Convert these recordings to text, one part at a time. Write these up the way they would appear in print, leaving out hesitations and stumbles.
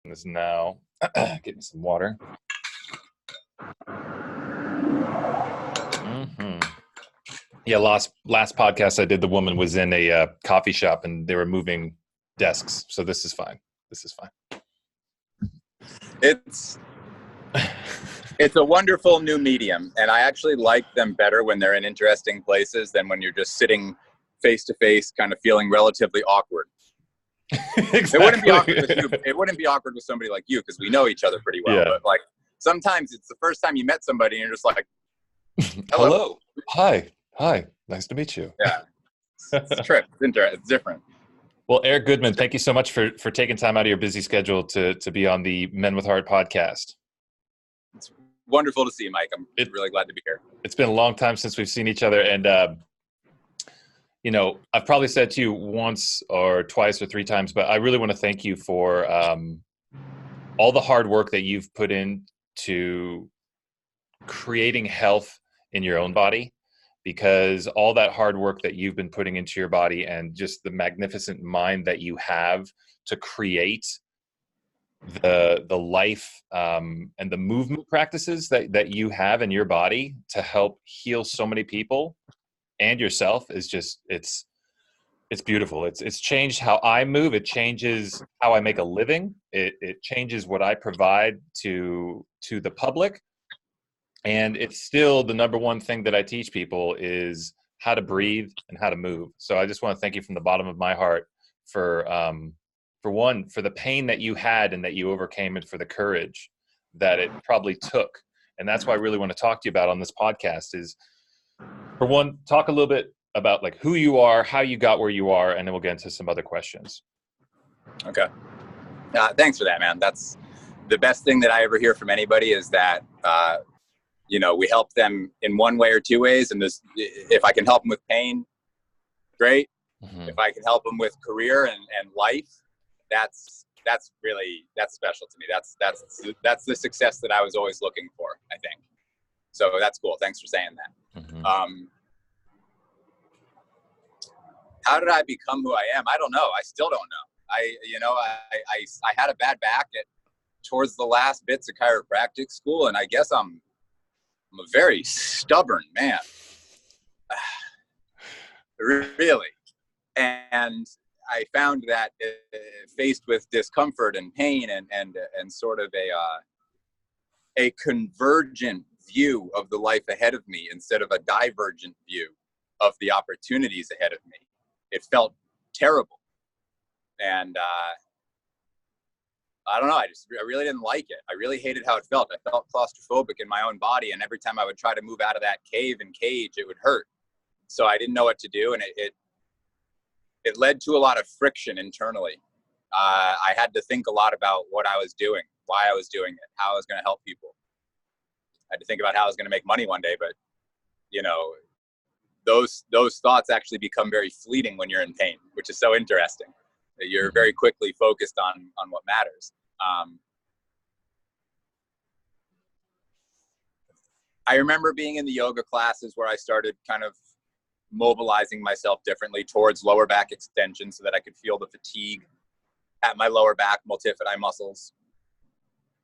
This now. Get me some water. Yeah, last podcast I did, the woman was in a coffee shop and they were moving desks. So this is fine. This is fine. It's a wonderful new medium, and I actually like them better when they're in interesting places than when you're just sitting face to face, kind of feeling relatively awkward. Exactly. It wouldn't be awkward with you. It wouldn't be awkward with somebody like you because we know each other pretty well. Yeah. But like sometimes it's the first time you met somebody and you're just like, hello. Hi. Nice to meet you. Yeah. It's a trip. It's different. Well, Eric Goodman, thank you so much for taking time out of your busy schedule to be on the Men with Heart podcast. It's wonderful to see you, Mike. I'm really glad to be here. It's been a long time since we've seen each other. And, you know, I've probably said to you once or twice or three times, but I really want to thank you for all the hard work that you've put into creating health in your own body, because all that hard work that you've been putting into your body and just the magnificent mind that you have to create the life and the movement practices that you have in your body to help heal so many people and yourself is just, it's beautiful. It's changed how I move. It changes how I make a living. It changes what I provide to the public. And it's still the number one thing that I teach people is how to breathe and how to move. So I just want to thank you from the bottom of my heart for the pain that you had and that you overcame, and for the courage that it probably took. And that's why I really want to talk to you about on this podcast is, for one, talk a little bit about like who you are, how you got where you are, and then we'll get into some other questions. Okay. Thanks for that, man. That's the best thing that I ever hear from anybody is that, you know, we help them in one way or two ways. And if I can help them with pain, great. Mm-hmm. If I can help them with career and life, that's special to me. That's the success that I was always looking for, I think. So that's cool. Thanks for saying that. Mm-hmm. How did I become who I am? I don't know. I still don't know. I had a bad back towards the last bits of chiropractic school, and I guess I'm a very stubborn man, really. And I found that faced with discomfort and pain and sort of a convergent view of the life ahead of me instead of a divergent view of the opportunities ahead of me, it felt terrible. And I don't know. I really didn't like it. I really hated how it felt. I felt claustrophobic in my own body. And every time I would try to move out of that cave and cage, it would hurt. So I didn't know what to do. And it led to a lot of friction internally. I had to think a lot about what I was doing, why I was doing it, how I was going to help people. I had to think about how I was going to make money one day. But, you know, those thoughts actually become very fleeting when you're in pain, which is so interesting. You're very quickly focused on what matters. I remember being in the yoga classes where I started kind of mobilizing myself differently towards lower back extension so that I could feel the fatigue at my lower back multifidi muscles.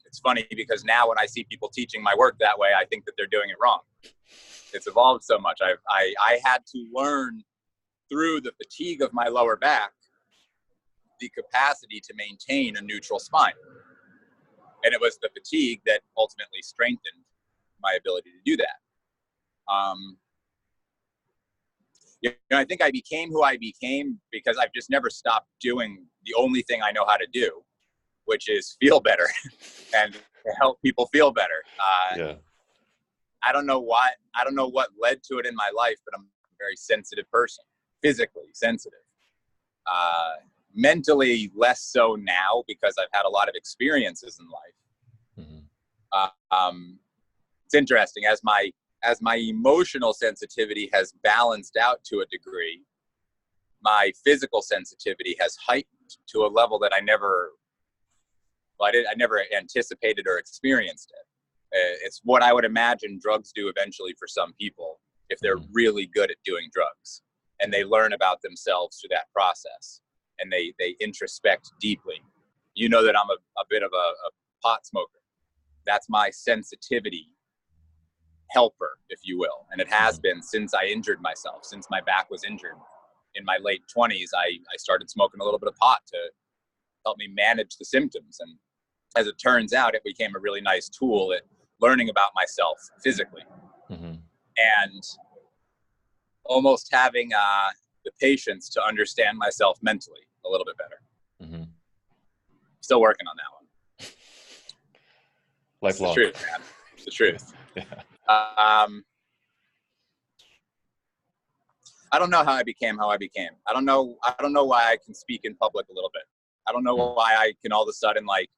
It's funny because now when I see people teaching my work that way, I think that they're doing it wrong. It's evolved so much. I had to learn through the fatigue of my lower back the capacity to maintain a neutral spine. And it was the fatigue that ultimately strengthened my ability to do that. You know, I think I became who I became because I've just never stopped doing the only thing I know how to do, which is feel better and help people feel better. Yeah. I don't know what led to it in my life, but I'm a very sensitive person, physically sensitive. Mentally less so now because I've had a lot of experiences in life. Mm-hmm. It's interesting as my emotional sensitivity has balanced out to a degree, my physical sensitivity has heightened to a level that I never anticipated or experienced it. It's what I would imagine drugs do eventually for some people if they're really good at doing drugs and they learn about themselves through that process and they introspect deeply You know that I'm a bit of a pot smoker. That's my sensitivity helper, if you will. And it has been since I injured myself, since my back was injured. In my late 20s, I started smoking a little bit of pot to help me manage the symptoms. And as it turns out, it became a really nice tool at learning about myself physically. And almost having the patience to understand myself mentally a little bit better. Still working on that one. Lifelong. It's the truth, man. It's the truth. Yeah. I don't know how I became how I became. I don't know why I can speak in public a little bit. I don't know why I can all of a sudden, like,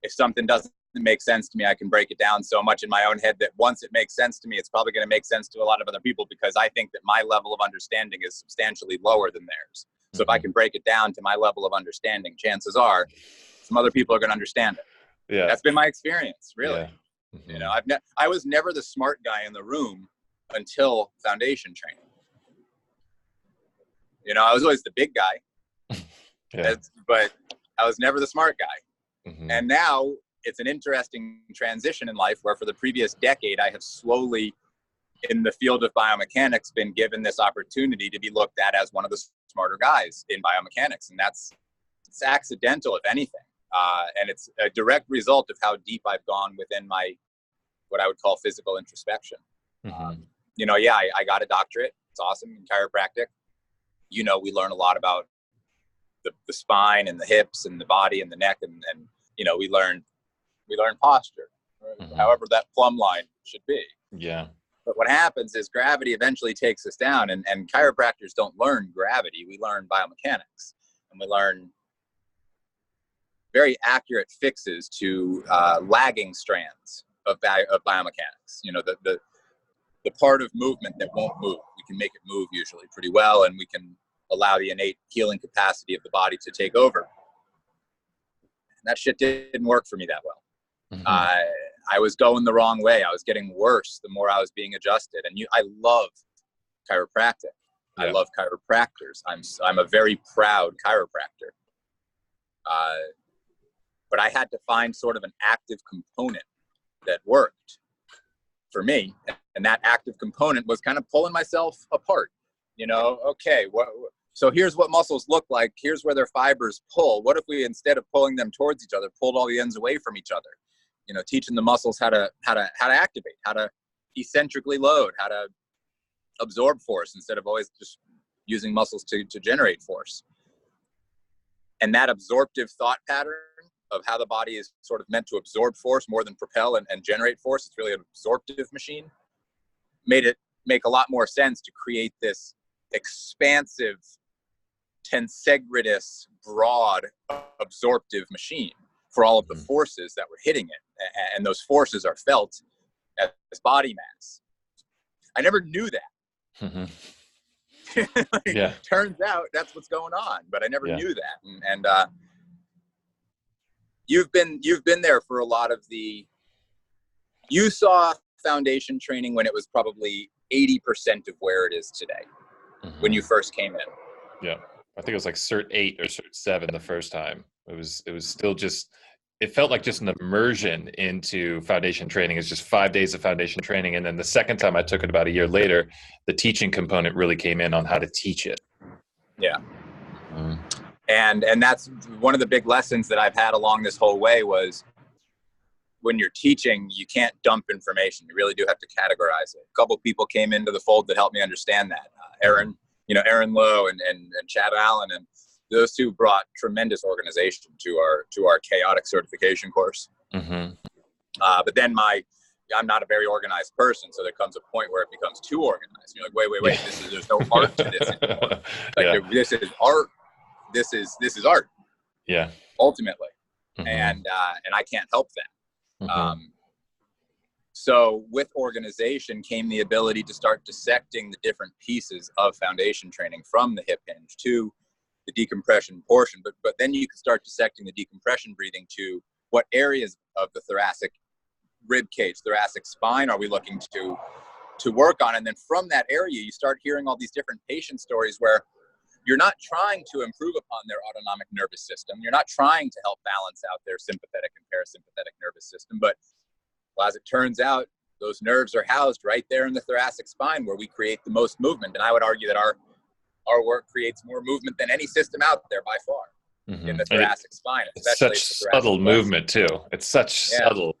if something doesn't make sense to me, I can break it down so much in my own head that once it makes sense to me, it's probably going to make sense to a lot of other people, because I think that my level of understanding is substantially lower than theirs. So if I can break it down to my level of understanding, chances are some other people are going to understand it. Yeah. That's been my experience, really. Yeah. You know, I was never the smart guy in the room until foundation training. You know, I was always the big guy, but I was never the smart guy. And now it's an interesting transition in life where for the previous decade, I have slowly, in the field of biomechanics, been given this opportunity to be looked at as one of the smarter guys in biomechanics. And it's accidental, if anything. And it's a direct result of how deep I've gone within my, what I would call physical introspection. You know, yeah, I got a doctorate. It's awesome in chiropractic. You know, we learn a lot about the spine and the hips and the body and the neck. And you know, we learn posture, however that plumb line should be. Yeah. But what happens is gravity eventually takes us down, and chiropractors don't learn gravity. We learn biomechanics, and we learn very accurate fixes to lagging strands of biomechanics. You know, the part of movement that won't move. We can make it move usually pretty well, and we can allow the innate healing capacity of the body to take over. And that shit didn't work for me that well. I was going the wrong way. I was getting worse the more I was being adjusted. And I love chiropractic. I love chiropractors. I'm a very proud chiropractor. But I had to find sort of an active component that worked for me. And that active component was kind of pulling myself apart. You know, okay, so here's what muscles look like. Here's where their fibers pull. What if we, instead of pulling them towards each other, pulled all the ends away from each other? You know, teaching the muscles how to activate, how to eccentrically load, how to absorb force instead of always just using muscles to generate force. And that absorptive thought pattern of how the body is sort of meant to absorb force more than propel and generate force, it's really an absorptive machine, made it make a lot more sense to create this expansive, tensegritous, broad, absorptive machine for all of the forces that were hitting it. And those forces are felt as body mass. I never knew that. Turns out that's what's going on, but I never knew that. And you've been there for a lot of you saw foundation training when it was probably 80% of where it is today, when you first came in. Yeah. I think it was like Cert 8 or Cert 7 the first time. It was still just, it felt like just an immersion into foundation training. It's just 5 days of foundation training. And then the second time I took it about a year later, the teaching component really came in on how to teach it. Yeah. And that's one of the big lessons that I've had along this whole way was when you're teaching, you can't dump information. You really do have to categorize it. A couple of people came into the fold that helped me understand that. Aaron Lowe and Chad Allen, and those two brought tremendous organization to our chaotic certification course. But then I'm not a very organized person, so there comes a point where it becomes too organized. You're like, wait, there's no art to this anymore. Like this is art. This is art. Yeah. Ultimately. And I can't help that. So with organization came the ability to start dissecting the different pieces of foundation training, from the hip hinge to the decompression portion. But then you can start dissecting the decompression breathing to what areas of the thoracic rib cage, thoracic spine are we looking to work on. And then from that area, you start hearing all these different patient stories where you're not trying to improve upon their autonomic nervous system. You're not trying to help balance out their sympathetic and parasympathetic nervous system. But well, as it turns out, those nerves are housed right there in the thoracic spine where we create the most movement. And I would argue that our work creates more movement than any system out there by far in the thoracic spine. It's such subtle movement too. It's such subtle,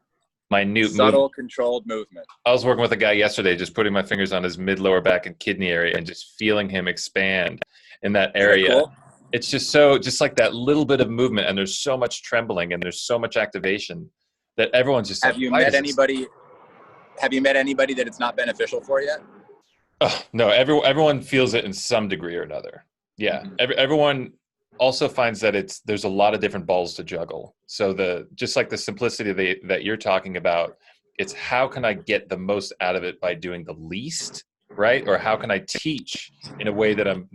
minute subtle, controlled movement. I was working with a guy yesterday, just putting my fingers on his mid, lower back and kidney area and just feeling him expand in that area. Cool? It's just like that little bit of movement, and there's so much trembling and there's so much activation that everyone's just Have you met anybody that it's not beneficial for yet? Oh, no, everyone feels it in some degree or another. Yeah. Everyone also finds that there's a lot of different balls to juggle. So just like the simplicity that you're talking about, it's how can I get the most out of it by doing the least, right? Or how can I teach in a way that I'm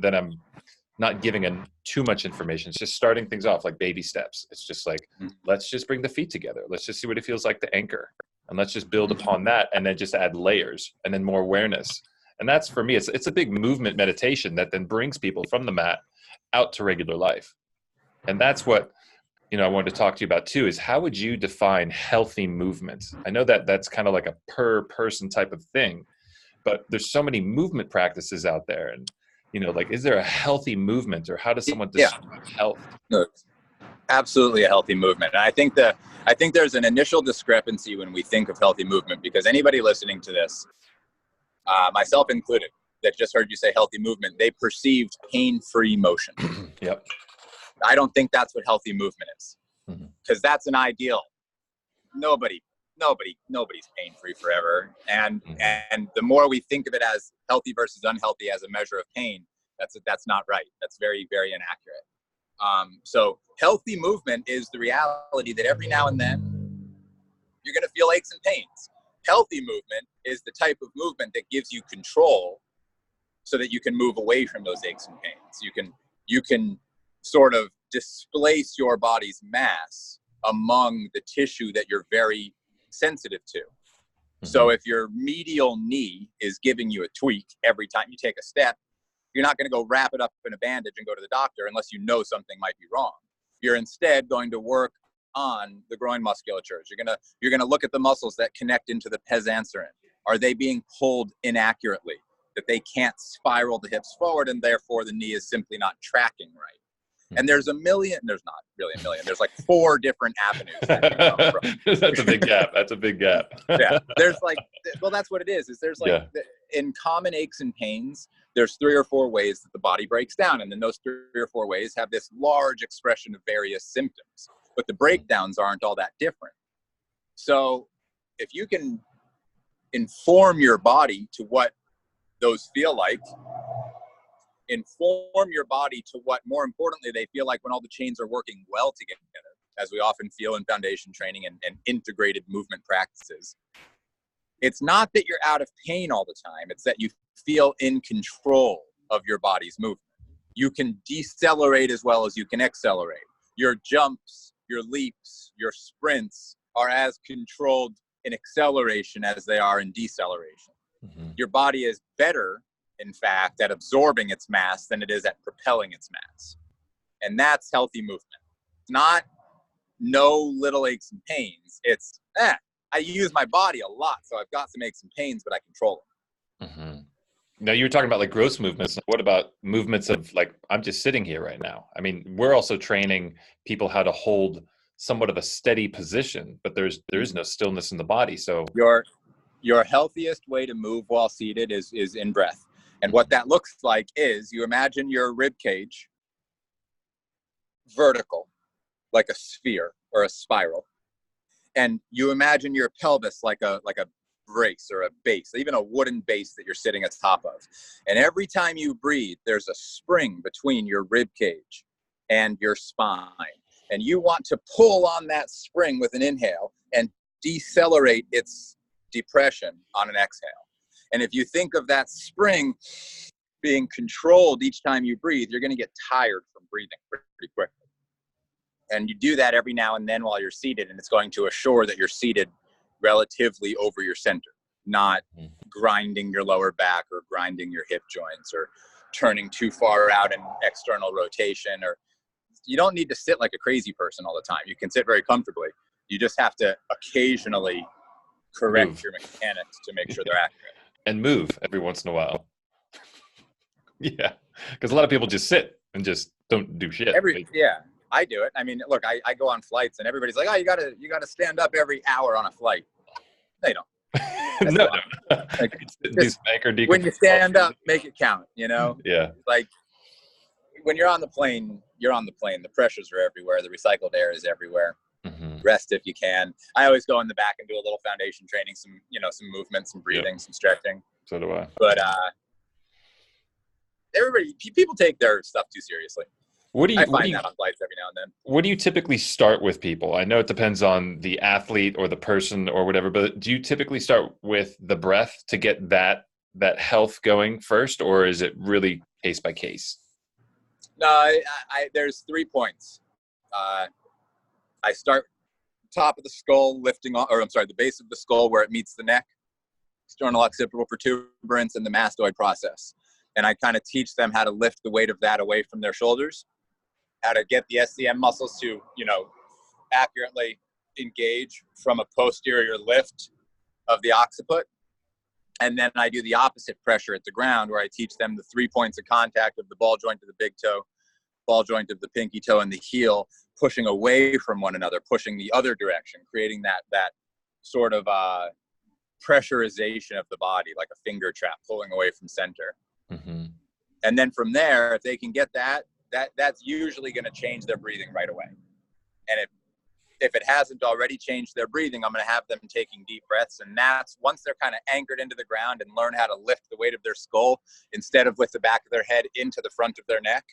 not giving too much information. It's just starting things off like baby steps. It's just like, let's just bring the feet together. Let's just see what it feels like to anchor. And let's just build upon that and then just add layers and then more awareness. And that's, for me, it's a big movement meditation that then brings people from the mat out to regular life. And that's what, I wanted to talk to you about too, is how would you define healthy movement? I know that that's kind of like a per person type of thing, but there's so many movement practices out there. And, like, is there a healthy movement, or how does someone describe health? No, absolutely a healthy movement. And I think there's an initial discrepancy when we think of healthy movement, because anybody listening to this, myself included, that just heard you say healthy movement, they perceived pain-free motion. Yep. I don't think that's what healthy movement is, because that's an ideal. Nobody's pain-free forever. And the more we think of it as healthy versus unhealthy as a measure of pain, that's not right. That's very, very inaccurate. So healthy movement is the reality that every now and then you're going to feel aches and pains. Healthy movement is the type of movement that gives you control so that you can move away from those aches and pains. You can sort of displace your body's mass among the tissue that you're very sensitive to. So if your medial knee is giving you a tweak every time you take a step, you're not going to go wrap it up in a bandage and go to the doctor unless you know something might be wrong. You're instead going to work on the groin musculatures. You're gonna look at the muscles that connect into the pes anserin. Are they being pulled inaccurately, that they can't spiral the hips forward, and therefore the knee is simply not tracking right? And there's not really a million. There's like 4 different avenues that you come from. That's a big gap. That's a big gap. Yeah. There's that's what it is there's like, in common aches and pains, there's 3 or 4 ways that the body breaks down. And then those 3 or 4 ways have this large expression of various symptoms, but the breakdowns aren't all that different. So if you can inform your body to what those feel like, inform your body to what, more importantly, they feel like when all the chains are working well together, as we often feel in foundation training and integrated movement practices. It's not that you're out of pain all the time. It's that you feel in control of your body's movement. You can decelerate as well as you can accelerate. Your jumps, your leaps, your sprints are as controlled in acceleration as they are in deceleration. Your body is better, in fact, at absorbing its mass than it is at propelling its mass. And that's healthy movement. It's not no little aches and pains. It's, I use my body a lot, so I've got some aches and pains, but I control them. Now, you were talking about like gross movements. What about movements of like, I'm just sitting here right now? I mean, we're also training people how to hold somewhat of a steady position, but there is no stillness in the body. So your healthiest way to move while seated is in breath. And what that looks like is you imagine your rib cage vertical, like a sphere or a spiral. And you imagine your pelvis like a brace or a base, even a wooden base that you're sitting at top of. And every time you breathe, there's a spring between your rib cage and your spine. And you want to pull on that spring with an inhale and decelerate its depression on an exhale. And if you think of that spring being controlled each time you breathe, you're going to get tired from breathing pretty quickly. And you do that every now and then while you're seated, and it's going to assure that you're seated relatively over your center, not grinding your lower back or grinding your hip joints or turning too far out in external rotation, or you don't need to sit like a crazy person all the time. You can sit very comfortably. You just have to occasionally correct your mechanics to make sure they're accurate. And move every once in a while. Yeah, because a lot of people just sit and just don't do shit. Yeah, I do it. I mean, look, I go on flights and everybody's like, oh, you gotta stand up every hour on a flight. They don't. No. Like, when you stand up, make it count, you know? Yeah. Like, when you're on the plane, the pressures are everywhere. The recycled air is everywhere. Mm-hmm. Rest if you can. I always go in the back and do a little foundation training, some movement, some breathing, some stretching. So do I. But people take their stuff too seriously. I find that on flights every now and then. What do you typically start with people? I know it depends on the athlete or the person or whatever, but do you typically start with the breath to get that health going first, or is it really case by case? No, there's 3 points. I start top of the skull, the base of the skull where it meets the neck, sternal occipital protuberance, and the mastoid process. And I kind of teach them how to lift the weight of that away from their shoulders, how to get the SCM muscles to, accurately engage from a posterior lift of the occiput. And then I do the opposite pressure at the ground, where I teach them the 3 points of contact of the ball joint of the big toe, ball joint of the pinky toe, and the heel, pushing away from one another, pushing the other direction, creating that sort of pressurization of the body, like a finger trap, pulling away from center. Mm-hmm. And then from there, if they can get that's usually going to change their breathing right away. And if it hasn't already changed their breathing, I'm going to have them taking deep breaths. And that's once they're kind of anchored into the ground and learn how to lift the weight of their skull instead of with the back of their head into the front of their neck.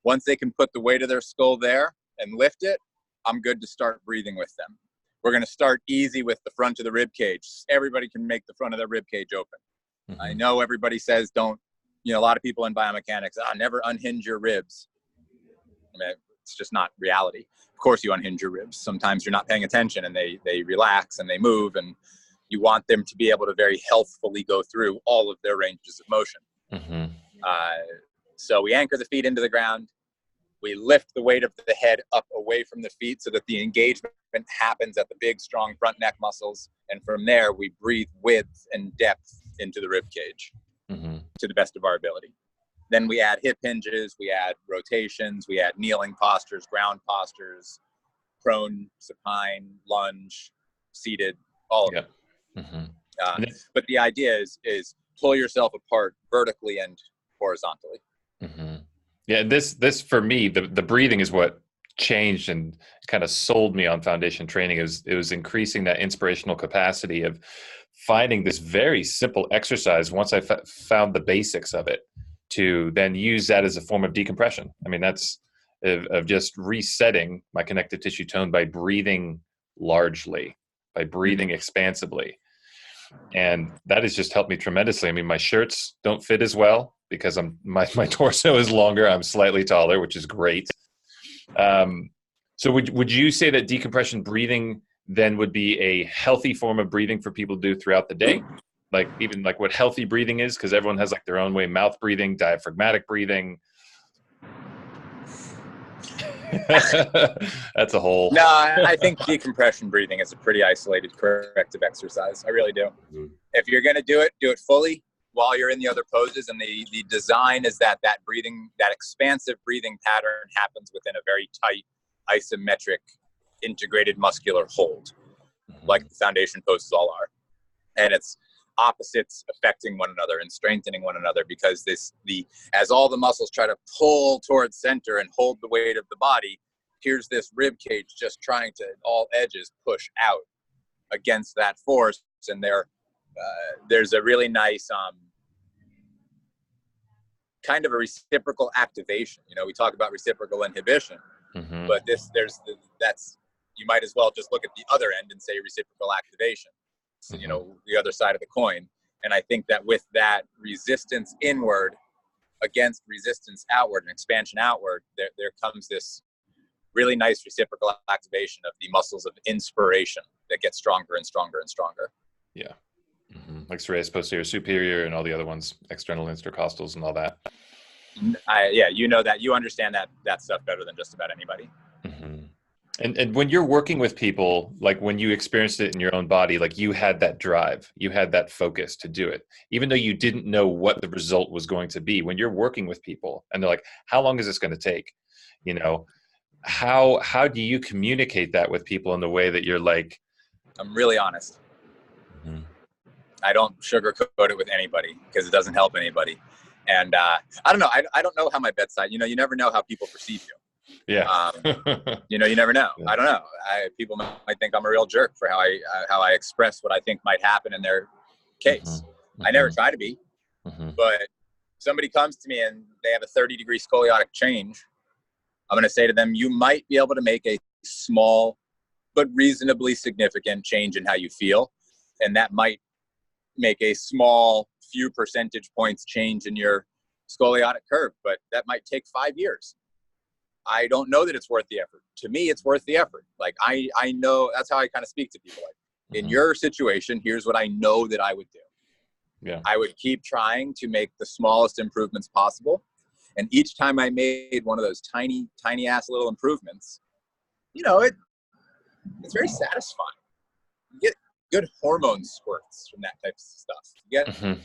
Once they can put the weight of their skull there and lift it, I'm good to start breathing with them. We're going to start easy with the front of the rib cage. Everybody can make the front of their rib cage open. Mm-hmm. I know everybody says don't, a lot of people in biomechanics, never unhinge your ribs. I mean, it's just not reality. Of course you unhinge your ribs. Sometimes you're not paying attention and they relax and they move, and you want them to be able to very healthfully go through all of their ranges of motion. Mm-hmm. So we anchor the feet into the ground. We lift the weight of the head up away from the feet so that the engagement happens at the big, strong front neck muscles. And from there, we breathe width and depth into the rib cage. Mm-hmm. To the best of our ability. Then we add hip hinges, we add rotations, we add kneeling postures, ground postures, prone, supine, lunge, seated, all of it. Mm-hmm. But the idea is pull yourself apart vertically and horizontally. Mm-hmm. Yeah, this for me, the breathing is what changed and kind of sold me on foundation training. It was increasing that inspirational capacity of finding this very simple exercise once I found the basics of it, to then use that as a form of decompression. I mean, that's of just resetting my connective tissue tone by breathing largely, by breathing expansively. And that has just helped me tremendously. I mean, my shirts don't fit as well because my torso is longer. I'm slightly taller, which is great. So would you say that decompression breathing then would be a healthy form of breathing for people to do throughout the day? Like even like what healthy breathing is, because everyone has like their own way, mouth breathing, diaphragmatic breathing. That's a whole. No, I think decompression breathing is a pretty isolated corrective exercise. I really do. Mm-hmm. If you're going to do it fully while you're in the other poses. And the design is that breathing, that expansive breathing pattern happens within a very tight, isometric, integrated muscular hold, like the foundation poses all are. And it's opposites affecting one another and strengthening one another, because as all the muscles try to pull towards center and hold the weight of the body, here's this rib cage just trying to all edges push out against that force. And there's a really nice kind of a reciprocal activation. We talk about reciprocal inhibition, but you might as well just look at the other end and say reciprocal activation. So, the other side of the coin. And I think that with that resistance inward against resistance outward and expansion outward, there comes this really nice reciprocal activation of the muscles of inspiration that get stronger and stronger and stronger. Yeah. Like serratus posterior superior and all the other ones, external intercostals and all that. Yeah, you know that, you understand that stuff better than just about anybody. Mm-hmm. And when you're working with people, like when you experienced it in your own body, like you had that drive, you had that focus to do it, even though you didn't know what the result was going to be. When you're working with people and they're like, how long is this going to take? You know, how do you communicate that with people in the way that you're like, I'm really honest. Mhm. I don't sugarcoat it with anybody because it doesn't help anybody. And I don't know. I don't know how my bedside, you never know how people perceive you. Yeah. You never know. Yeah. I don't know. People might think I'm a real jerk for how I express what I think might happen in their case. Mm-hmm. I never Mm-hmm. try to be, Mm-hmm. but if somebody comes to me and they have a 30-degree scoliotic change, I'm going to say to them, you might be able to make a small but reasonably significant change in how you feel. And that might make a small few percentage points change in your scoliotic curve, but that might take 5 years. I don't know that it's worth the effort. To me, it's worth the effort. Like I know, that's how I kind of speak to people. Like, in your situation, here's what I know that I would do. Yeah. I would keep trying to make the smallest improvements possible. And each time I made one of those tiny ass little improvements, it's very satisfying. You get good hormone squirts from that type of stuff. You get Mm-hmm.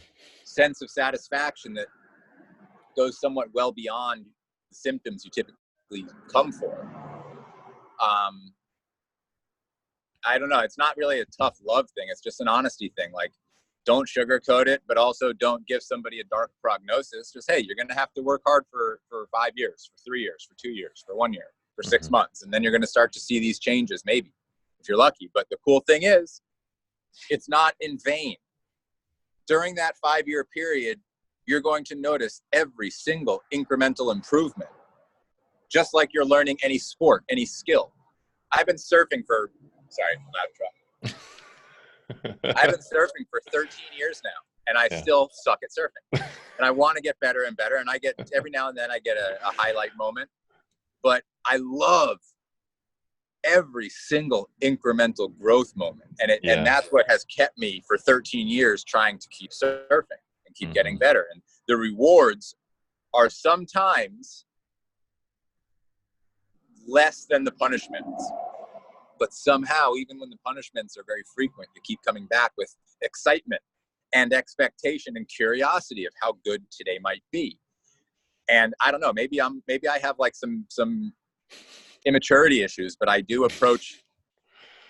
sense of satisfaction that goes somewhat well beyond the symptoms you typically come for. I don't know. It's not really a tough love thing. It's just an honesty thing. Like, don't sugarcoat it, but also don't give somebody a dark prognosis. Just, hey, you're going to have to work hard for 5 years, for 3 years, for 2 years, for 1 year, for 6 months. And then you're going to start to see these changes, maybe, if you're lucky. But the cool thing is, it's not in vain. During that 5-year period, you're going to notice every single incremental improvement, just like you're learning any sport, any skill. I've been surfing for, I've been surfing for 13 years now, and I still suck at surfing. And I want to get better and better, and I get, every now and then I get a highlight moment. But I love every single incremental growth moment. And that's what has kept me for 13 years trying to keep surfing and keep getting better. And the rewards are sometimes less than the punishments. But somehow, even when the punishments are very frequent, you keep coming back with excitement and expectation and curiosity of how good today might be. And I don't know, maybe I have like some immaturity issues, but I do approach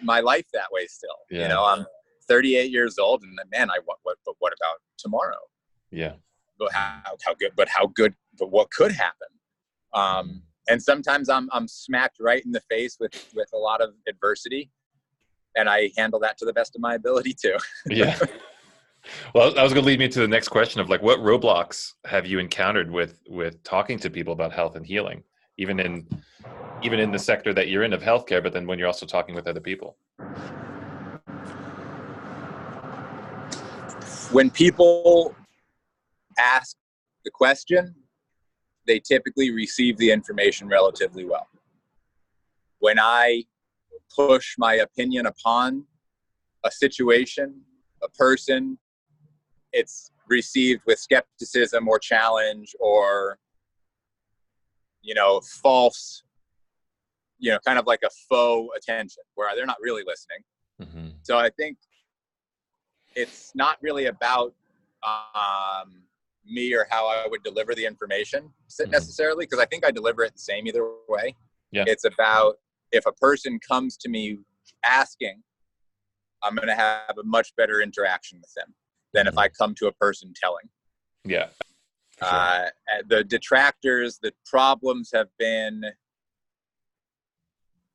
my life that way still. Yeah. I'm 38 years old, and man, but what about tomorrow? Yeah. But how good, but what could happen? And sometimes I'm smacked right in the face with a lot of adversity, and I handle that to the best of my ability too. Yeah. Well, that was going to lead me to the next question of like, what roadblocks have you encountered with talking to people about health and healing, even in the sector that you're in of healthcare, but then when you're also talking with other people? When people ask the question, they typically receive the information relatively well. When I push my opinion upon a situation, a person, it's received with skepticism or challenge or, false, kind of like a faux attention where they're not really listening. Mm-hmm. So I think it's not really about me or how I would deliver the information necessarily, because I think I deliver it the same either way. Yeah. It's about, if a person comes to me asking, I'm going to have a much better interaction with them than if I come to a person telling. Yeah. Sure. The detractors, the problems have been,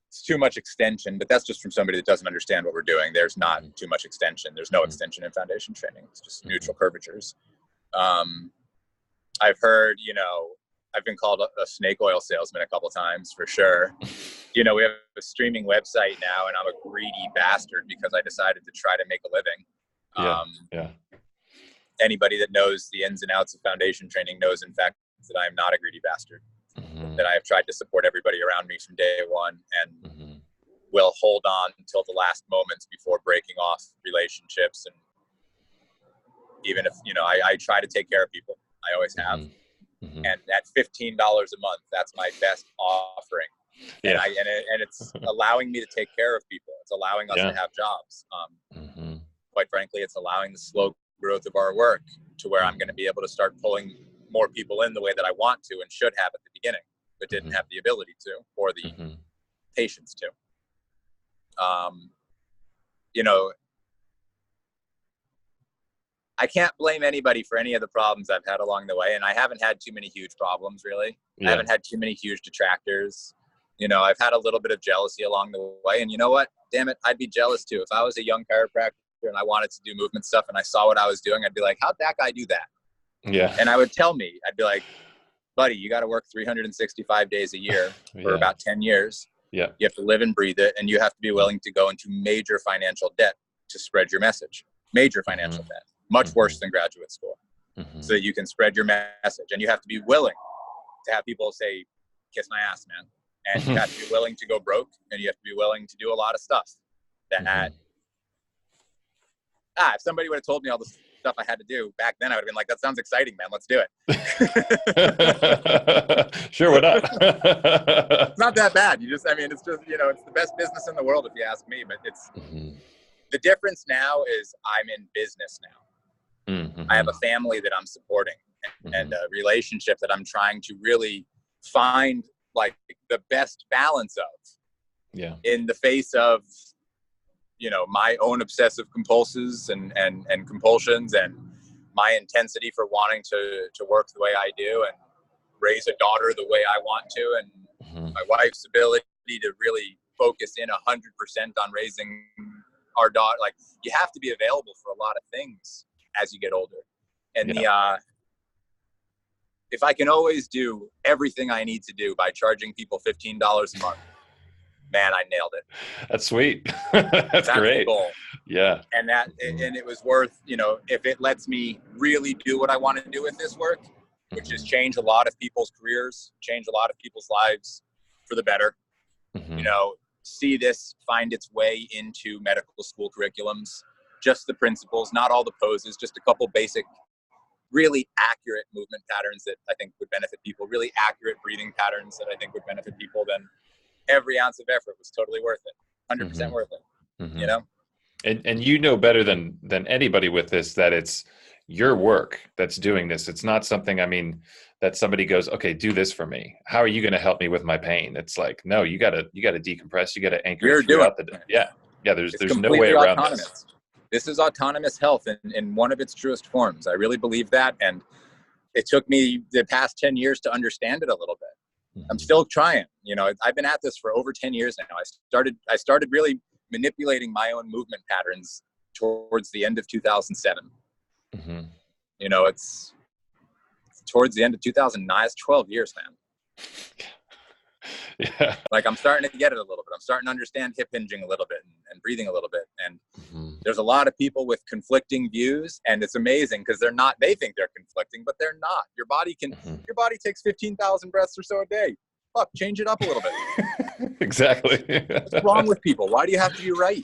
it's too much extension, but that's just from somebody that doesn't understand what we're doing. There's not too much extension. There's no extension in foundation training. It's just neutral curvatures. I've heard, I've been called a snake oil salesman a couple times for sure. We have a streaming website now, and I'm a greedy bastard because I decided to try to make a living. Anybody that knows the ins and outs of foundation training knows, in fact, that I'm not a greedy bastard. That I have tried to support everybody around me from day one, and will hold on until the last moments before breaking off relationships. And even if, I try to take care of people, I always have. And at $15 a month, that's my best offering. Yeah. And it's allowing me to take care of people. It's allowing us to have jobs. Quite frankly, it's allowing the slow growth of our work to where I'm going to be able to start pulling more people in the way that I want to and should have at the beginning, but didn't have the ability to, or the patience to. You know, I can't blame anybody for any of the problems I've had along the way. And I haven't had too many huge problems, really. I haven't had too many huge detractors. You know, I've had a little bit of jealousy along the way. And you know what? Damn it, I'd be jealous too. If I was a young chiropractor and I wanted to do movement stuff and I saw what I was doing, I'd be like, how'd that guy do that? Yeah. And I would tell me, I'd be like, buddy, you got to work 365 days a year for about 10 years. Yeah. You have to live and breathe it. And you have to be willing to go into major financial debt to spread your message. Major financial debt. Much worse than graduate school, so that you can spread your message. And you have to be willing to have people say, kiss my ass, man. And you have to be willing to go broke, and you have to be willing to do a lot of stuff that, if somebody would have told me all the stuff I had to do back then, I would have been like, that sounds exciting, man. Let's do it. Sure, why not? It's not that bad. It's just, it's the best business in the world if you ask me, but it's the difference now is I'm in business now. I have a family that I'm supporting and a relationship that I'm trying to really find like the best balance of in the face of, my own obsessive compulsions and compulsions and my intensity for wanting to work the way I do and raise a daughter the way I want to. And my wife's ability to really focus in 100% on raising our daughter. Like, you have to be available for a lot of things as you get older. And if I can always do everything I need to do by charging people $15 a month, man, I nailed it. That's sweet. That's great. The goal. Yeah. And and it was worth, if it lets me really do what I want to do with this work, which is change a lot of people's careers, change a lot of people's lives for the better, see this find its way into medical school curriculums. Just the principles, not all the poses, just a couple basic, really accurate movement patterns that I think would benefit people, really accurate breathing patterns that I think would benefit people, then every ounce of effort was totally worth it. 100% worth it, And better than anybody with this, that it's your work that's doing this. It's not something, that somebody goes, okay, do this for me. How are you going to help me with my pain? It's like, no, you got to decompress. You got to anchor it throughout the day. Yeah. There's no way around this. This is autonomous health in one of its truest forms. I really believe that. And it took me the past 10 years to understand it a little bit. I'm still trying. I've been at this for over 10 years now. I started really manipulating my own movement patterns towards the end of 2007. It's towards the end of 2009. It's 12 years, man. Yeah. Like, I'm starting to get it a little bit. I'm starting to understand hip hinging a little bit and breathing a little bit. And there's a lot of people with conflicting views, and it's amazing because they think they're conflicting, but they're not. Your body takes 15,000 breaths or so a day. Fuck, change it up a little bit. Exactly. What's wrong with people? Why do you have to be right?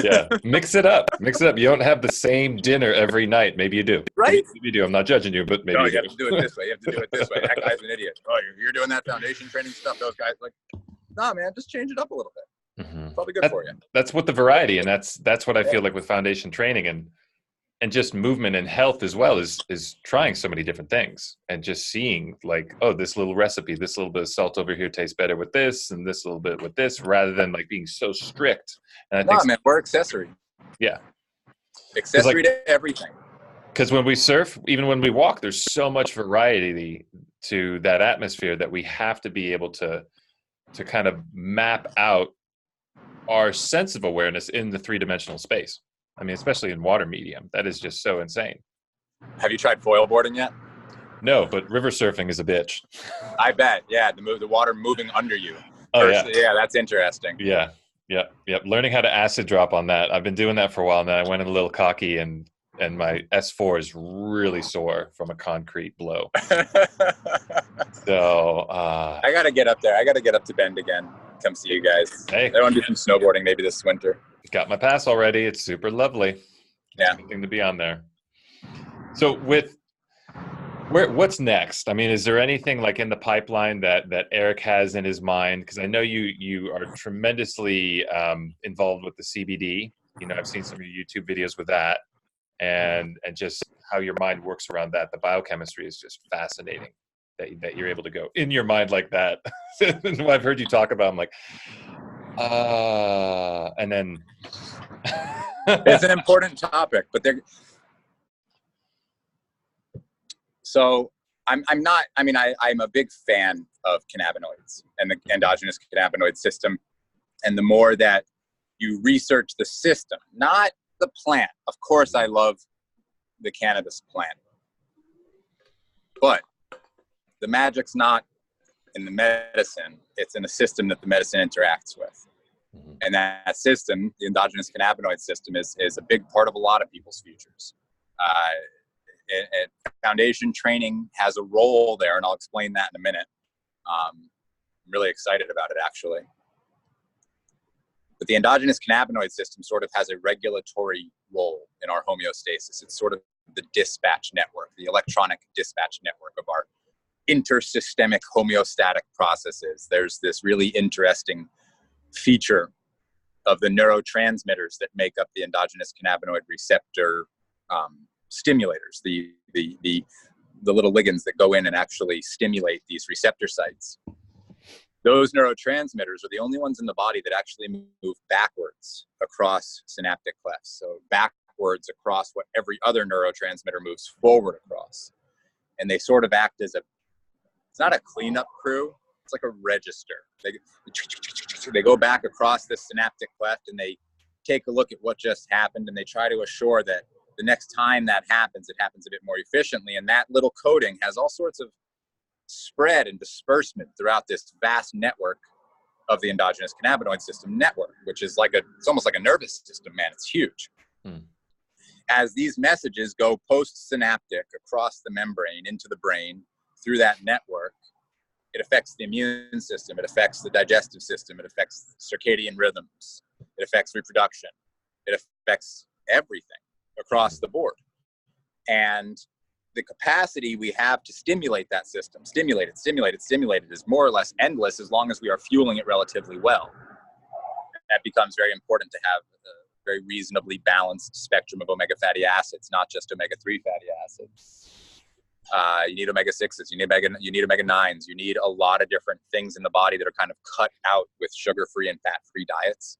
Yeah. Mix it up. You don't have the same dinner every night. Maybe you do. Right? Maybe you do. I'm not judging you, but maybe you have to do it this way. You have to do it this way. That guy's an idiot. Oh, you're doing that foundation training stuff. Those guys, nah, man, just change it up a little bit. It's probably good for you. That's what the variety, and that's what I feel like with foundation training and just movement and health as well is trying so many different things and just seeing like, oh, this little recipe, this little bit of salt over here tastes better with this and this little bit with this, rather than like being so strict. And I think, man, we're accessory. Yeah. Accessory to everything. Because when we surf, even when we walk, there's so much variety to that atmosphere that we have to be able to kind of map out our sense of awareness in the three-dimensional space. Especially in water medium, that is just so insane. Have you tried foil boarding yet? No, but river surfing is a bitch. I bet. Yeah, the water moving under you. Oh, yeah. Yeah, that's interesting. Yeah. Learning how to acid drop on that. I've been doing that for a while, and then I went a little cocky, and my S4 is really sore from a concrete blow. So I got to get up there. I got to get up to Bend again. Come see you guys. Hey, I want to do some snowboarding maybe this winter. Got my pass already. It's super lovely. Yeah. It's a good thing to be on there. So with What's next? I mean, is there anything like in the pipeline that Eric has in his mind? Because I know you are tremendously involved with the CBD. I've seen some of your YouTube videos with that, and just how your mind works around that. The biochemistry is just fascinating that you're able to go in your mind like that. And I've heard you talk about, I'm like, and then It's an important topic, but so I'm not, I mean, I'm a big fan of cannabinoids and the endogenous cannabinoid system. And the more that you research the system, not the plant. Of course, I love the cannabis plant, but the magic's not in the medicine. It's in the system that the medicine interacts with. And that system, the endogenous cannabinoid system, is a big part of a lot of people's futures. Foundation training has a role there, and I'll explain that in a minute. I'm really excited about it, actually. But the endogenous cannabinoid system sort of has a regulatory role in our homeostasis. It's sort of the dispatch network, the electronic dispatch network of our intersystemic homeostatic processes. There's this really interesting feature of the neurotransmitters that make up the endogenous cannabinoid receptor stimulators, the little ligands that go in and actually stimulate these receptor sites. Those neurotransmitters are the only ones in the body that actually move backwards across synaptic clefts. So backwards across what every other neurotransmitter moves forward across. And they sort of act as it's not a cleanup crew, it's like a register. They go back across the synaptic cleft and they take a look at what just happened, and they try to assure that the next time that happens, it happens a bit more efficiently. And that little coding has all sorts of spread and disbursement throughout this vast network of the endogenous cannabinoid system network, which is it's almost like a nervous system, man. It's huge. As these messages go post-synaptic across the membrane into the brain through that network, it affects the immune system, it affects the digestive system, it affects circadian rhythms, it affects reproduction, it affects everything across the board. And the capacity we have to stimulate that system, stimulate it is more or less endless as long as we are fueling it relatively well. That becomes very important to have a very reasonably balanced spectrum of omega fatty acids, not just omega-3 fatty acids. You need omega-6s, you need omega-9s, you need a lot of different things in the body that are kind of cut out with sugar-free and fat-free diets.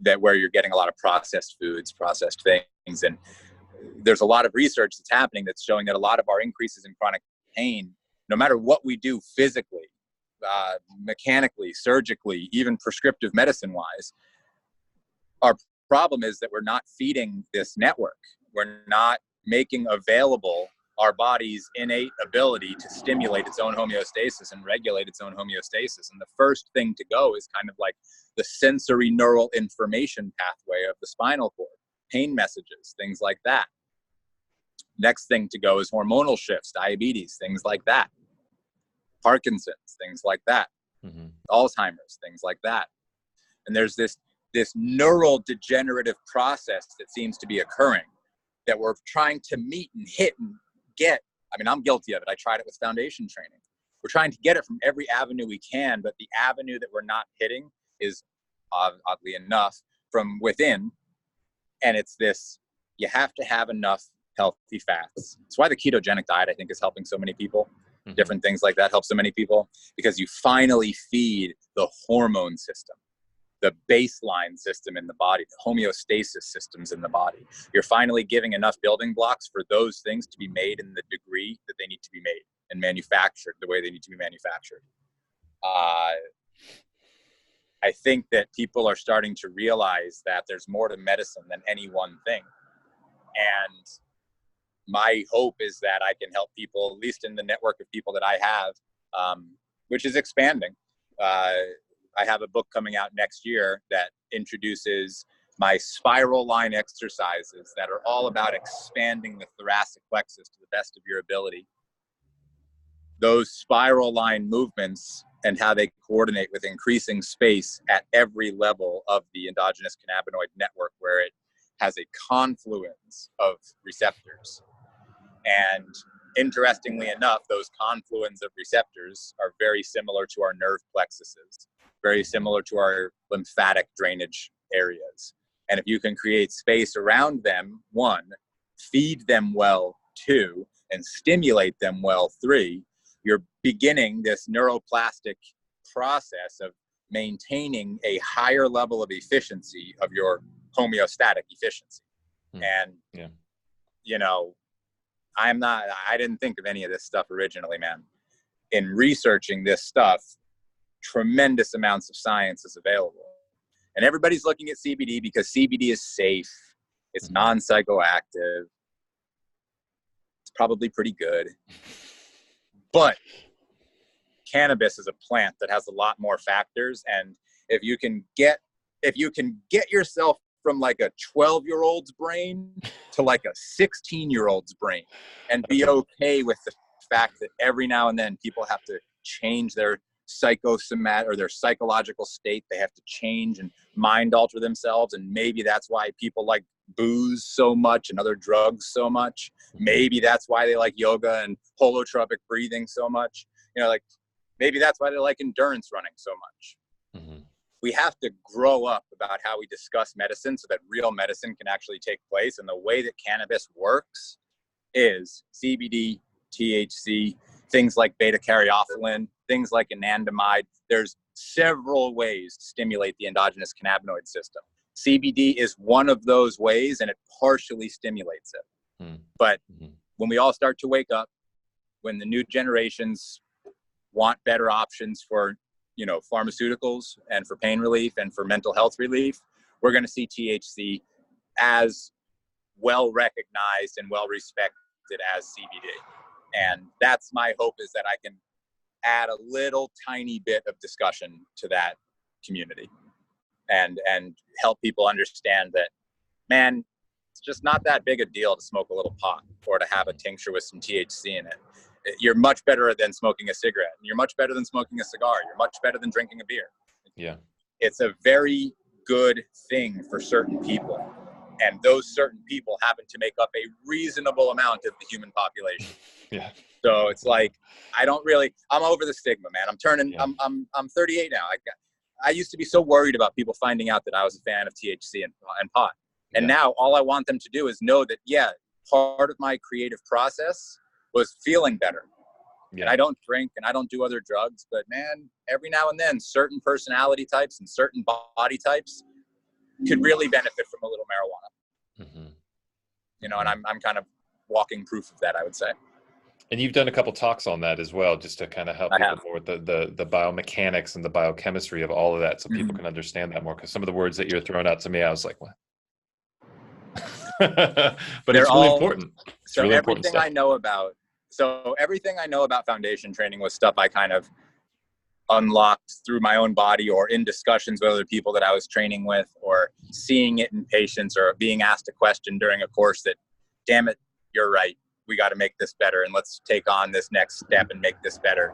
That where you're getting a lot of processed foods, processed things. And there's a lot of research that's happening that's showing that a lot of our increases in chronic pain, no matter what we do physically, mechanically, surgically, even prescriptive medicine-wise, our problem is that we're not feeding this network. We're not making available our body's innate ability to stimulate its own homeostasis and regulate its own homeostasis. And the first thing to go is kind of like the sensory neural information pathway of the spinal cord, pain messages, things like that. Next thing to go is hormonal shifts, diabetes, things like that. Parkinson's, things like that. Alzheimer's, things like that. And there's this neural degenerative process that seems to be occurring that we're trying to meet and hit and get. I mean, I'm guilty of it. I tried it with foundation training. We're trying to get it from every avenue we can, but the avenue that we're not hitting is, oddly enough, from within. And it's this, you have to have enough healthy fats. That's why the ketogenic diet, I think, is helping so many people. Different things like that help so many people, because you finally feed the hormone system, the baseline system in the body, the homeostasis systems in the body. You're finally giving enough building blocks for those things to be made in the degree that they need to be made and manufactured the way they need to be manufactured. I think that people are starting to realize that there's more to medicine than any one thing. And my hope is that I can help people, at least in the network of people that I have, which is expanding. I have a book coming out next year that introduces my spiral line exercises that are all about expanding the thoracic plexus to the best of your ability. Those spiral line movements and how they coordinate with increasing space at every level of the endogenous cannabinoid network, where it has a confluence of receptors. And interestingly enough, those confluence of receptors are very similar to our nerve plexuses, very similar to our lymphatic drainage areas. And if you can create space around them, 1, feed them well, 2, and stimulate them well, 3, you're beginning this neuroplastic process of maintaining a higher level of efficiency of your homeostatic efficiency. And, you know, I didn't think of any of this stuff originally, man. In researching this stuff, tremendous amounts of science is available. And everybody's looking at CBD because CBD is safe. It's non-psychoactive. It's probably pretty good. But cannabis is a plant that has a lot more factors. And if you can get yourself from like a 12-year-old's brain to like a 16-year-old's brain and be okay with the fact that every now and then people have to change their psychosomatic or their psychological state. They have to change and mind alter themselves. And maybe that's why people like booze so much and other drugs so much. Maybe that's why they like yoga and holotropic breathing so much. You know, like maybe that's why they like endurance running so much. We have to grow up about how we discuss medicine so that real medicine can actually take place. And the way that cannabis works is CBD, THC, things like beta-caryophyllene, things like anandamide. There's several ways to stimulate the endogenous cannabinoid system. CBD is one of those ways, and it partially stimulates it. But when we all start to wake up, when the new generations want better options for, you know, pharmaceuticals and for pain relief and for mental health relief, we're going to see THC as well recognized and well respected as CBD. And that's my hope, is that I can add a little tiny bit of discussion to that community and help people understand that, man, it's just not that big a deal to smoke a little pot or to have a tincture with some THC in it. You're much better than smoking a cigarette. You're much better than smoking a cigar. You're much better than drinking a beer. Yeah. It's a very good thing for certain people. And those certain people happen to make up a reasonable amount of the human population. Yeah. So it's like, I'm over the stigma, man. I'm 38 now. I used to be so worried about people finding out that I was a fan of THC and pot. And now all I want them to do is know that, part of my creative process was feeling better. Yeah. And I don't drink and I don't do other drugs, but man, every now and then certain personality types and certain body types could really benefit from a little marijuana. You know, and I'm kind of walking proof of that, I would say. And you've done a couple talks on that as well, just to kind of help people more with the biomechanics and the biochemistry of all of that, so people can understand that more. Because some of the words that you're throwing out to me, I was like, what? But it's really important. So really everything I know about foundation training was stuff I kind of unlocked through my own body, or in discussions with other people that I was training with, or seeing it in patients, or being asked a question during a course that, damn it, you're right. We got to make this better, and let's take on this next step and make this better.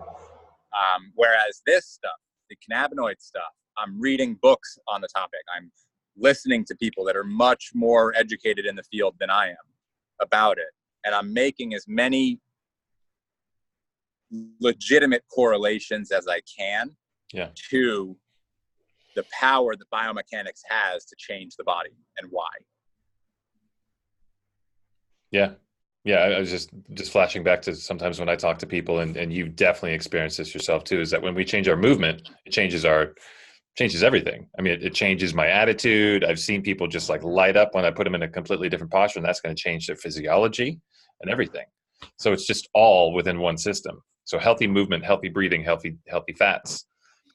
Whereas this stuff, the cannabinoid stuff, I'm reading books on the topic. I'm listening to people that are much more educated in the field than I am about it. And I'm making as many legitimate correlations as I can to the power that biomechanics has to change the body and why. Yeah, I was just flashing back to sometimes when I talk to people, and you've definitely experienced this yourself too, is that when we change our movement, it changes everything. I mean, it changes my attitude. I've seen people just like light up when I put them in a completely different posture, and that's going to change their physiology and everything. So it's just all within one system. So healthy movement, healthy breathing, healthy fats,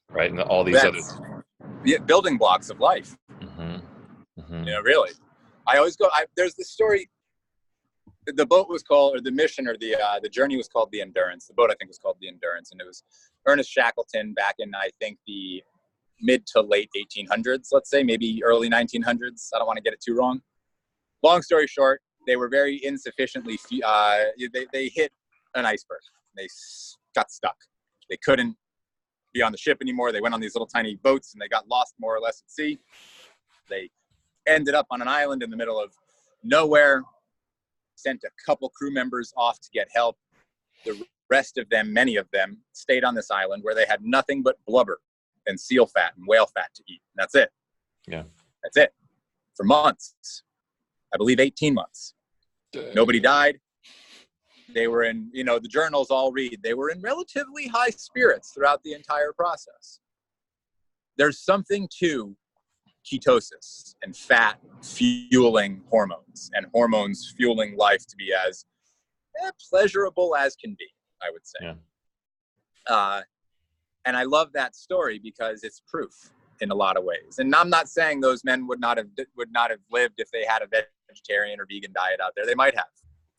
right? And all these other building blocks of life. You know, really. I always go, there's this story. The boat was called, or the mission, or the journey was called the Endurance. The boat, I think, was called the Endurance, and it was Ernest Shackleton back in, I think, the mid to late 1800s, let's say, maybe early 1900s. I don't want to get it too wrong. Long story short, they were very insufficiently, they hit an iceberg. They got stuck. They couldn't be on the ship anymore. They went on these little tiny boats, and they got lost more or less at sea. They ended up on an island in the middle of nowhere. sent a couple crew members off to get help. The rest of them, many of them, stayed on this island where they had nothing but blubber and seal fat and whale fat to eat. And that's it. Yeah. That's it. For months. I believe 18 months. Nobody died. They were in, the journals all read, they were in relatively high spirits throughout the entire process. There's something to ketosis and fat fueling hormones, and hormones fueling life to be as pleasurable as can be, I would say. Yeah. And I love that story because it's proof in a lot of ways. And I'm not saying those men would not have lived if they had a vegetarian or vegan diet out there. They might have.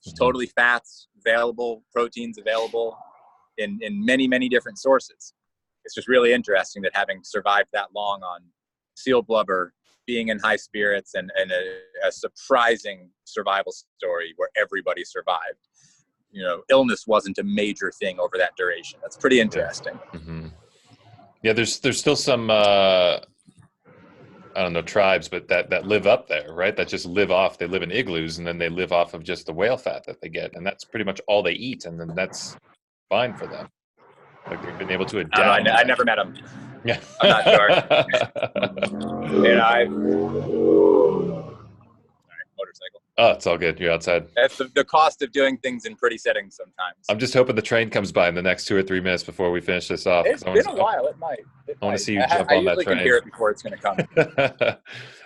It's totally fats available, proteins available in many, many different sources. It's just really interesting that having survived that long on seal blubber, being in high spirits, and a surprising survival story where everybody survived. Illness wasn't a major thing over that duration. That's pretty interesting. Yeah. Mm-hmm. Yeah, there's still some I don't know, tribes, but that live up there, right? That just live off. They live in igloos, and then they live off of just the whale fat that they get, and that's pretty much all they eat, and then that's fine for them. Like they've been able to adapt. I never met them. Yeah, I'm not sure. Motorcycle. Oh, it's all good. You're outside. That's the cost of doing things in pretty settings sometimes. I'm just hoping the train comes by in the next 2 or 3 minutes before we finish this off. It's been a while. It might. I want to see you jump on that train. I usually can hear it before it's going to come.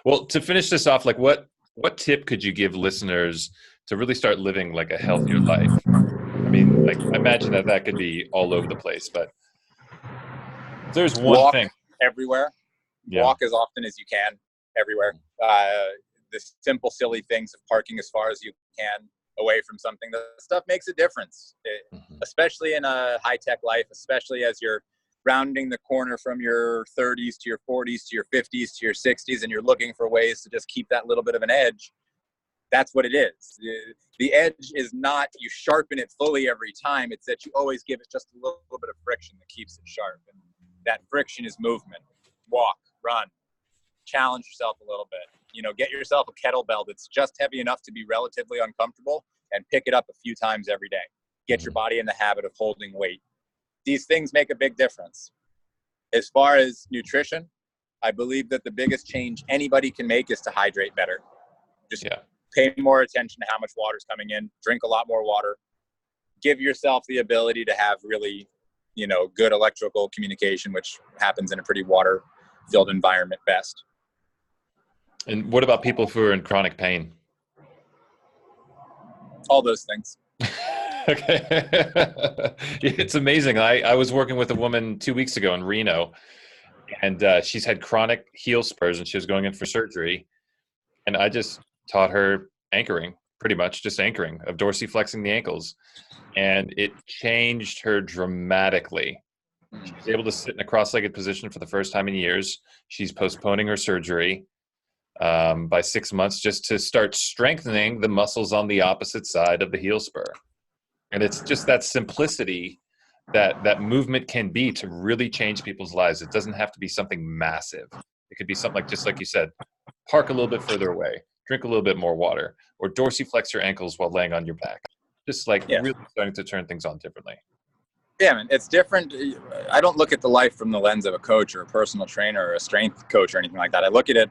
Well, to finish this off, like what tip could you give listeners to really start living like a healthier life? I mean, like I imagine that could be all over the place, but there's one thing. Everywhere. Yeah. Walk as often as you can everywhere. The simple, silly things of parking as far as you can away from something. The stuff makes a difference, especially in a high-tech life, especially as you're rounding the corner from your 30s to your 40s to your 50s to your 60s, and you're looking for ways to just keep that little bit of an edge. That's what it is. The edge is not you sharpen it fully every time. It's that you always give it just a little bit of friction that keeps it sharp. And that friction is movement. Walk, run, challenge yourself a little bit. Get yourself a kettlebell that's just heavy enough to be relatively uncomfortable and pick it up a few times every day. Get your body in the habit of holding weight. These things make a big difference. As far as nutrition, I believe that the biggest change anybody can make is to hydrate better. Just pay more attention to how much water is coming in, drink a lot more water, give yourself the ability to have really, good electrical communication, which happens in a pretty water-filled environment best. And what about people who are in chronic pain? All those things. Okay. It's amazing. I was working with a woman 2 weeks ago in Reno, and she's had chronic heel spurs, and she was going in for surgery. And I just taught her anchoring, pretty much just anchoring, of dorsiflexing the ankles. And it changed her dramatically. She's able to sit in a cross-legged position for the first time in years. She's postponing her surgery by 6 months just to start strengthening the muscles on the opposite side of the heel spur. And it's just that simplicity that movement can be to really change people's lives. It doesn't have to be something massive. It could be something like, just like you said, park a little bit further away, drink a little bit more water, or dorsiflex your ankles while laying on your back. Just really starting to turn things on differently. Yeah, man, it's different. I don't look at the life from the lens of a coach or a personal trainer or a strength coach or anything like that. I look at it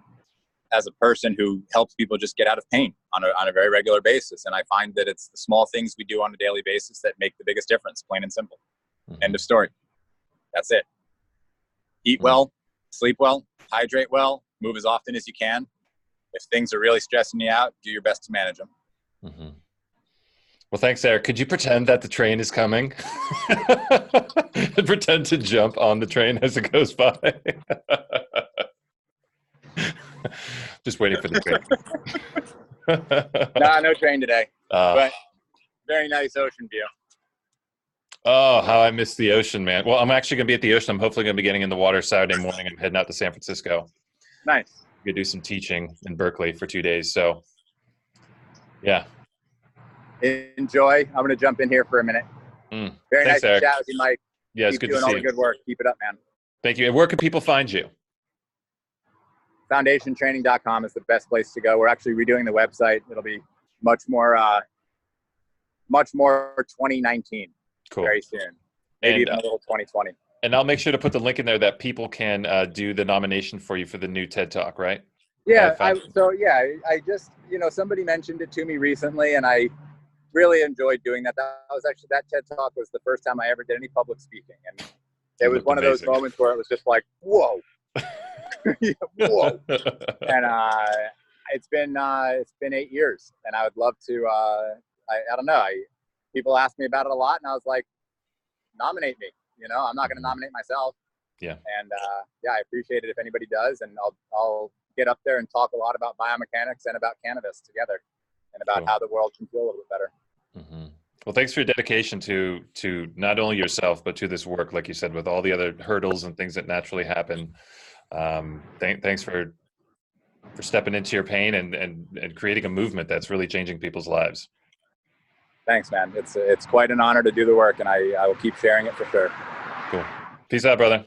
as a person who helps people just get out of pain on a very regular basis. And I find that it's the small things we do on a daily basis that make the biggest difference, plain and simple. End of story. That's it. Eat well, sleep well, hydrate well, move as often as you can. If things are really stressing you out, do your best to manage them. Mm-hmm. Well, thanks, Eric. Could you pretend that the train is coming? And pretend to jump on the train as it goes by. Just waiting for the train. No train today. But very nice ocean view. Oh, how I miss the ocean, man. Well, I'm actually going to be at the ocean. I'm hopefully going to be getting in the water Saturday morning. I'm heading out to San Francisco. Nice. I'm going to do some teaching in Berkeley for 2 days. So, yeah. Enjoy. I'm going to jump in here for a minute. Very Thanks, nice Eric. to chat with you, Mike. Yeah, it's good to see you. Keep doing all the good work. Keep it up, man. Thank you. And where can people find you? Foundationtraining.com is the best place to go. We're actually redoing the website. It'll be much more much more 2019. Cool. Very soon. Maybe And, even a little 2020. And I'll make sure to put the link in there that people can do the nomination for you for the new TED Talk, right? Yeah. I just, somebody mentioned it to me recently, and I really enjoyed doing that. That TED Talk was the first time I ever did any public speaking. And it was one of those moments where it was just like, whoa, whoa. And it's been 8 years, and I would love to, I don't know. People ask me about it a lot, and I was like, nominate me. I'm not going to nominate myself. Yeah. And I appreciate it if anybody does, and I'll get up there and talk a lot about biomechanics and about cannabis together, and about how the world can feel a little bit better. Mm-hmm. Well, thanks for your dedication to not only yourself but to this work, like you said, with all the other hurdles and things that naturally happen. Thanks for stepping into your pain and creating a movement that's really changing people's lives. Thanks, man. It's quite an honor to do the work, and I will keep sharing it for sure. Cool. Peace out, brother.